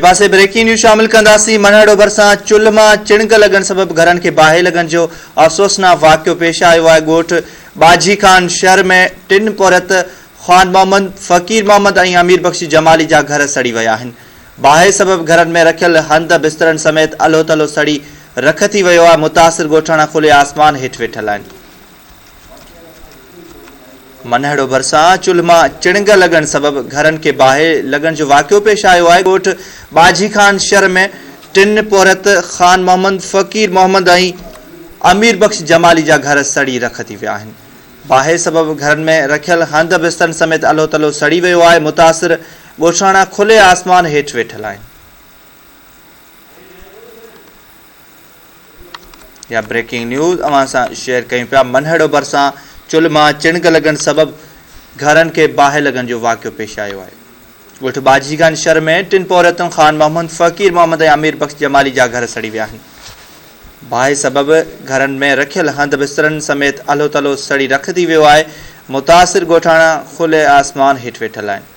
पासे breaking news शामिल कंदासीं। मनहड़ो भरिसां चुल्ह मां चिणग लगन सबब घरनि खे बाहि लगन जो अफ़सोसनाक वाक़ियो पेश आयो आहे। ॻोठ बाजी खान शहर में 3 पौरत ख़ान मोहम्मद, फ़कीर मोहम्मद ऐं अमीर बख्श जमाली जा घर सड़ी विया आहिनि। बाहि सबब घरनि में रखियल हंध बिस्तरनि समेत अलो तलो सड़ी रख थी वियो आहे। मुतासिर ॻोठाणा खुले आसमान हेठि वेठल आहिनि। मनहड़ो भरिसां चुल्ह मां चिणग लगन सबब घरनि खे बाहि लगन जो वाक़ियो पेश आयो आहे। ॻोठ बाजी खान शहर में 3 पौरत ख़ान मोहम्मद, फ़कीर मोहम्मद ऐं अमीर बख्श जमाली जा घर सड़ी रख थी विया आहिनि। बाहि सबब घरनि में रखियल हंध बिस्तरनि समेत अलो तलो सड़ी वियो आहे। मुतासिर ॻोठाणा खुले आसमान हेठि वेठल आहिनि। या ब्रेकिंग न्यूज़ अवां सां शेयर कयूं पिया। मनहड़ो भरिसां चुल्ह मां चिणग लगन सबब घरनि खे बाहि लगन जो वाक़ियो पेश आयो आहे। ॻोठ बाजी खान शहर में 3 पौरतुनि ख़ान मोहम्मद, फ़कीर मोहम्मद ऐं अमीर बख्श जमाली जा घर सड़ी विया आहिनि। बाहि सबब घरनि में रखियल हंध बिस्तरनि समेत अलो तलो सड़ी रख थी वियो आहे। मुतासिर ॻोठाणा खुले आसमान हेठि वेठल आहिनि।